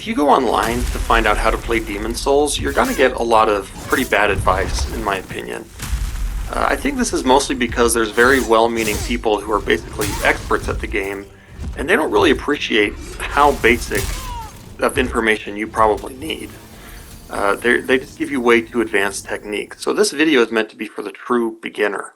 If you go online to find out how to play Demon Souls, you're going to get a lot of pretty bad advice, in my opinion. I think this is mostly because there's very well-meaning people who are basically experts at the game, and they don't really appreciate how basic of information you probably need. They just give you way too advanced techniques. So this video is meant to be for the true beginner.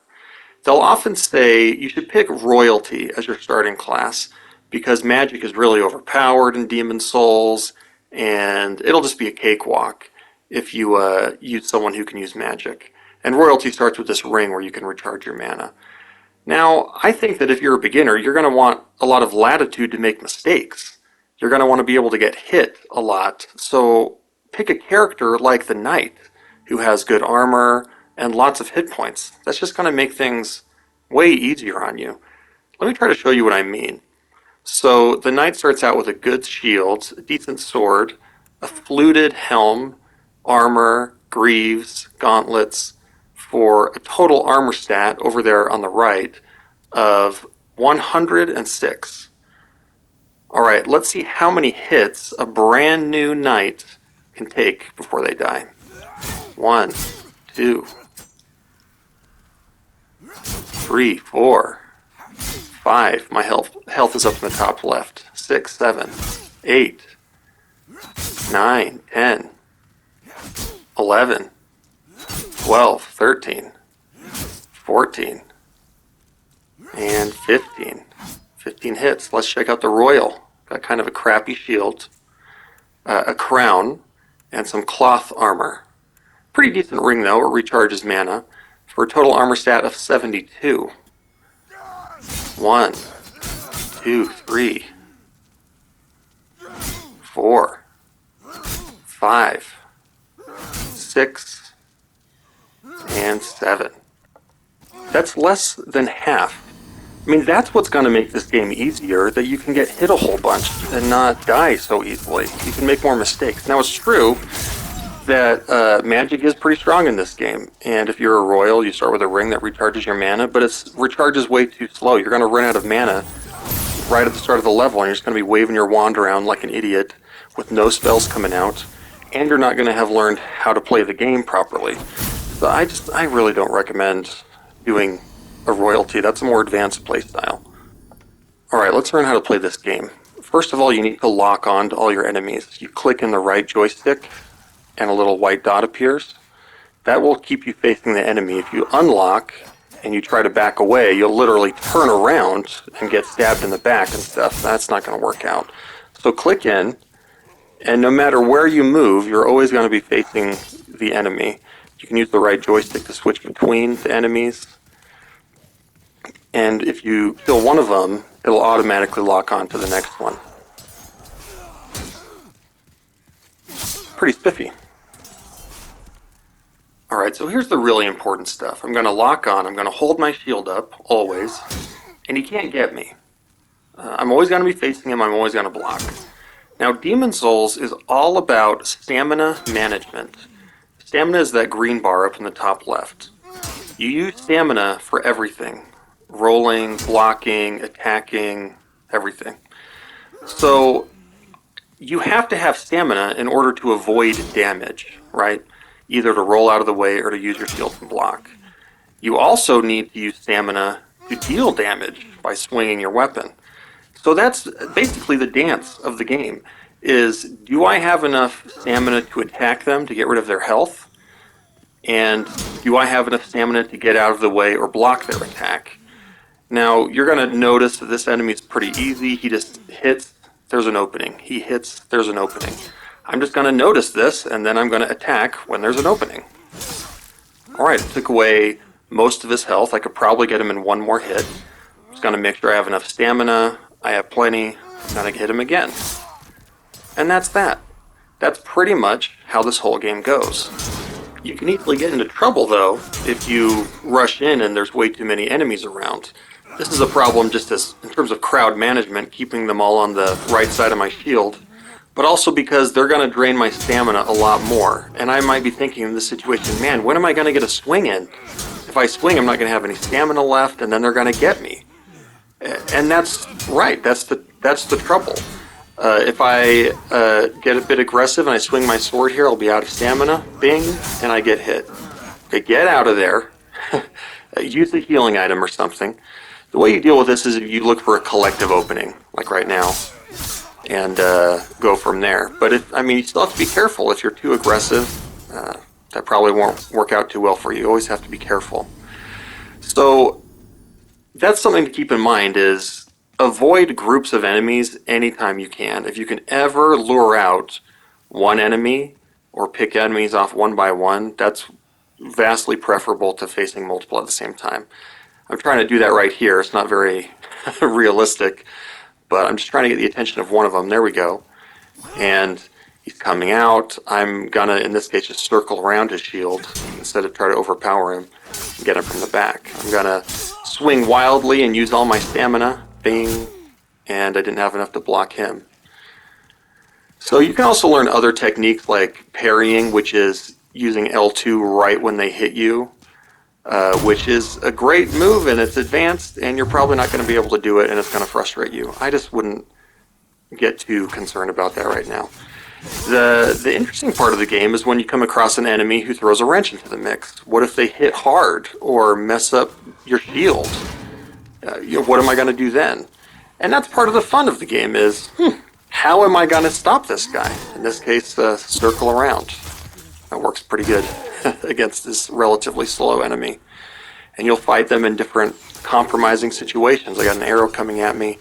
They'll often say you should pick Royalty as your starting class because magic is really overpowered in Demon Souls, and it'll just be a cakewalk if you use someone who can use magic. And Royalty starts with this ring where you can recharge your mana. Now, I think that if you're a beginner, you're going to want a lot of latitude to make mistakes. You're going to want to be able to get hit a lot. So pick a character like the Knight, who has good armor and lots of hit points. That's just going to make things way easier on you. Let me try to show you what I mean. So the Knight starts out with a good shield, a decent sword, a fluted helm, armor, greaves, gauntlets, for a total armor stat over there on the right of 106. Alright, let's see how many hits a brand new Knight can take before they die. 1, 2, 3, 4, 5. My health is up in the top left. 6, 7, 8, 9, 10, 11, 12, 13, 14, and 15. 15 hits. Let's check out the Royal. Got kind of a crappy shield, a crown, and some cloth armor. Pretty decent ring though, it recharges mana, for a total armor stat of 72. 1, 2, 3, 4, 5, 6, and 7. That's less than half. I mean, that's what's going to make this game easier, that you can get hit a whole bunch and not die so easily. You can make more mistakes. Now, it's true that magic is pretty strong in this game, and if you're a Royal, you start with a ring that recharges your mana, but it recharges way too slow. You're going to run out of mana right at the start of the level, and you're just going to be waving your wand around like an idiot with no spells coming out, and you're not going to have learned how to play the game properly. So I really don't recommend doing a Royalty. That's a more advanced playstyle. Alright, let's learn how to play this game. First of all, you need to lock on to all your enemies. You click in the right joystick, and a little white dot appears. That will keep you facing the enemy. If you unlock and you try to back away, you'll literally turn around and get stabbed in the back and stuff. That's not going to work out. So click in, and no matter where you move, you're always going to be facing the enemy. You can use the right joystick to switch between the enemies. And if you kill one of them, it'll automatically lock on to the next one. Pretty spiffy. Alright, so here's the really important stuff. I'm going to lock on, I'm going to hold my shield up, always, and he can't get me. I'm always going to be facing him, I'm always going to block. Now, Demon Souls is all about stamina management. Stamina is that green bar up in the top left. You use stamina for everything. Rolling, blocking, attacking, everything. So, you have to have stamina in order to avoid damage, right? Either to roll out of the way or to use your shield and block. You also need to use stamina to deal damage by swinging your weapon. So that's basically the dance of the game, is do I have enough stamina to attack them to get rid of their health? And do I have enough stamina to get out of the way or block their attack? Now, you're going to notice that this enemy is pretty easy. He just hits, there's an opening. He hits, there's an opening. I'm just going to notice this, and then I'm going to attack when there's an opening. Alright, took away most of his health. I could probably get him in one more hit. I'm just going to make sure I have enough stamina. I have plenty. I'm going to hit him again. And that's that. That's pretty much how this whole game goes. You can easily get into trouble, though, if you rush in and there's way too many enemies around. This is a problem just as in terms of crowd management, keeping them all on the right side of my shield, but also because they're going to drain my stamina a lot more. And I might be thinking in this situation, man, when am I going to get a swing in? If I swing, I'm not going to have any stamina left, and then they're going to get me. And that's right, that's the trouble. If I get a bit aggressive and I swing my sword here, I'll be out of stamina. Bing, and I get hit. Okay, get out of there. Use a healing item or something. The way you deal with this is you look for a collective opening, like right now, and go from there. But you still have to be careful. If you're too aggressive, that probably won't work out too well for you. You always have to be careful. So that's something to keep in mind is avoid groups of enemies anytime you can. If you can ever lure out one enemy or pick enemies off one by one, that's vastly preferable to facing multiple at the same time. I'm trying to do that right here. It's not very realistic, but I'm just trying to get the attention of one of them. There we go. And he's coming out. I'm gonna, in this case, just circle around his shield instead of try to overpower him and get him from the back. I'm gonna swing wildly and use all my stamina. Bing. And I didn't have enough to block him. So you can also learn other techniques like parrying, which is using L2 right when they hit you, which is a great move and it's advanced and you're probably not going to be able to do it and it's going to frustrate you. I just wouldn't get too concerned about that right now. The interesting part of the game is when you come across an enemy who throws a wrench into the mix. What if they hit hard or mess up your shield? What am I going to do then? And that's part of the fun of the game is, how am I going to stop this guy? In this case, circle around. That works pretty good against this relatively slow enemy. And you'll fight them in different compromising situations. I got an arrow coming at me.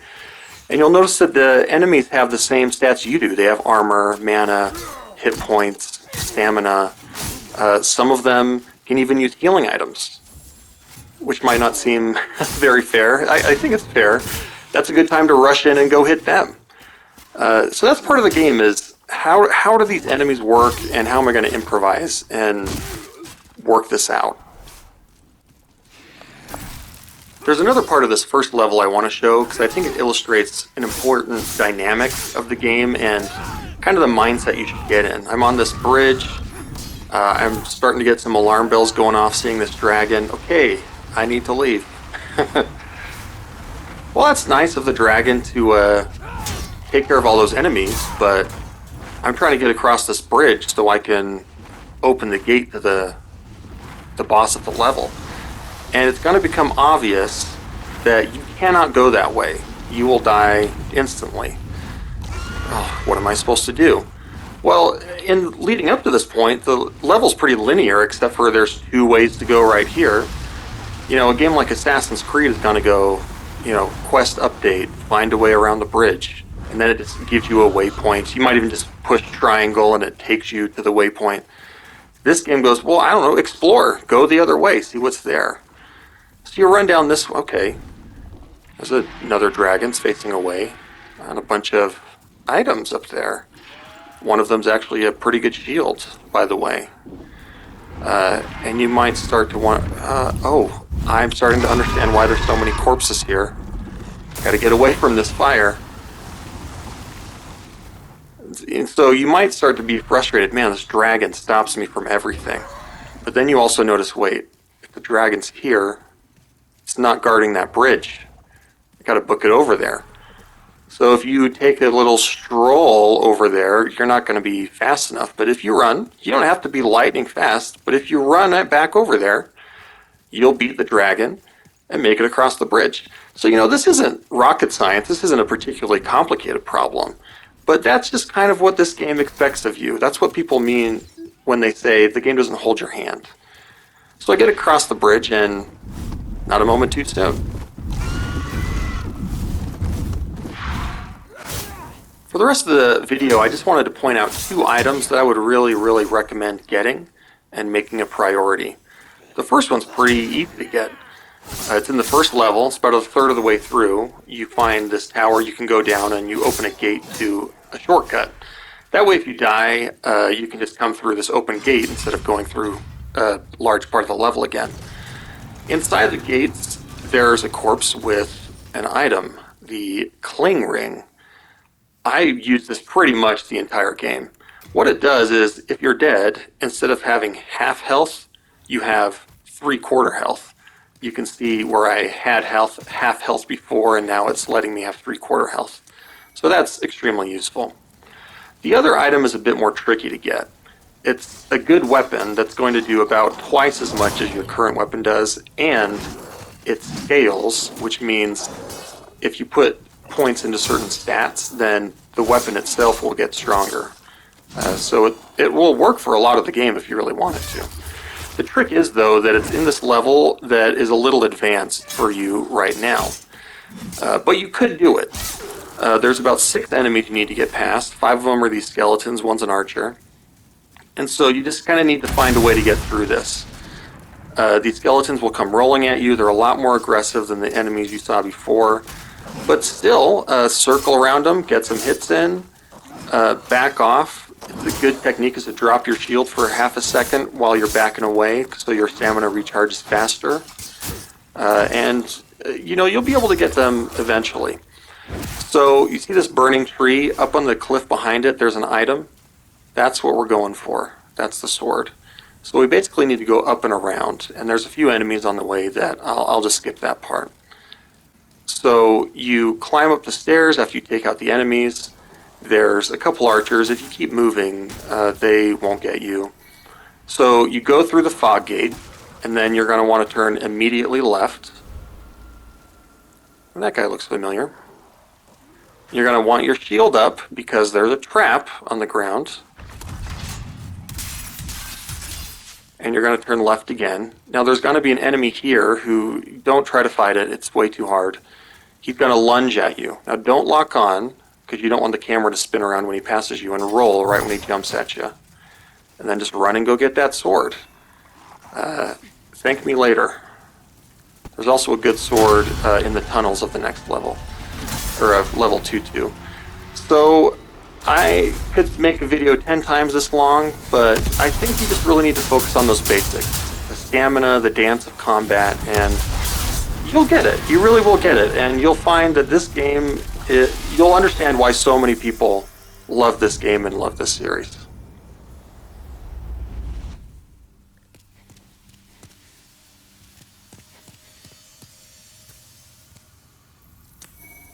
And you'll notice that the enemies have the same stats you do. They have armor, mana, hit points, stamina. Some of them can even use healing items, which might not seem very fair. I think it's fair. That's a good time to rush in and go hit them. So that's part of the game is how do these enemies work and how am I going to improvise and work this out? There's another part of this first level I want to show because I think it illustrates an important dynamic of the game and kind of the mindset you should get in. I'm on this bridge. I'm starting to get some alarm bells going off seeing this dragon. Okay, I need to leave. Well, that's nice of the dragon to take care of all those enemies, but I'm trying to get across this bridge so I can open the gate to the boss of the level. And it's going to become obvious that you cannot go that way. You will die instantly. Oh, what am I supposed to do? Well, in leading up to this point, the level's pretty linear, except for there's two ways to go right here. A game like Assassin's Creed is going to go, quest update, find a way around the bridge, and then it just gives you a waypoint. You might even just push triangle and it takes you to the waypoint. This game goes, well, I don't know, explore, go the other way, see what's there. So you run down this, okay, there's another dragon's facing away, and a bunch of items up there. One of them's actually a pretty good shield, by the way. And you might start to want, I'm starting to understand why there's so many corpses here. Gotta get away from this fire. And so you might start to be frustrated, man, this dragon stops me from everything. But then you also notice, wait, if the dragon's here, it's not guarding that bridge. I gotta book it over there. So if you take a little stroll over there, you're not going to be fast enough. But if you run, you don't have to be lightning fast, but if you run it back over there, you'll beat the dragon and make it across the bridge. So, this isn't rocket science. This isn't a particularly complicated problem. But that's just kind of what this game expects of you. That's what people mean when they say the game doesn't hold your hand. So I get across the bridge and not a moment too soon. For the rest of the video, I just wanted to point out two items that I would really, really recommend getting and making a priority. The first one's pretty easy to get. It's in the first level. It's about a third of the way through. You find this tower you can go down and you open a gate to a shortcut. That way if you die, you can just come through this open gate instead of going through a large part of the level again. Inside the gates, there's a corpse with an item, the Cling Ring. I use this pretty much the entire game. What it does is, if you're dead, instead of having half health, you have 3/4 health. You can see where I had half health before, and now it's letting me have 3/4 health. So that's extremely useful. The other item is a bit more tricky to get. It's a good weapon that's going to do about twice as much as your current weapon does, and it scales, which means if you put points into certain stats, then the weapon itself will get stronger. So it will work for a lot of the game if you really want it to. The trick is, though, that it's in this level that is a little advanced for you right now. But you could do it. There's about 6 enemies you need to get past. 5 of them are these skeletons, one's an archer. And so you just kind of need to find a way to get through this. These skeletons will come rolling at you. They're a lot more aggressive than the enemies you saw before. But still, circle around them, get some hits in, back off. The good technique is to drop your shield for half a second while you're backing away, so your stamina recharges faster. And you'll be able to get them eventually. So you see this burning tree up on the cliff behind it, there's an item. That's what we're going for. That's the sword. So we basically need to go up and around, and there's a few enemies on the way that I'll just skip that part. So you climb up the stairs after you take out the enemies. There's a couple archers. If you keep moving, they won't get you. So you go through the fog gate, and then you're going to want to turn immediately left. And that guy looks familiar. You're going to want your shield up because there's a trap on the ground. And you're going to turn left again. Now there's going to be an enemy here who, don't try to fight it, it's way too hard. He's going to lunge at you. Now don't lock on, because you don't want the camera to spin around when he passes you, and roll right when he jumps at you. And then just run and go get that sword. Thank me later. There's also a good sword in the tunnels of the next level, or level 2-2. So I could make a video 10 times this long, but I think you just really need to focus on those basics. The stamina, the dance of combat, and you'll get it. You really will get it, and you'll find that this game, you'll understand why so many people love this game and love this series.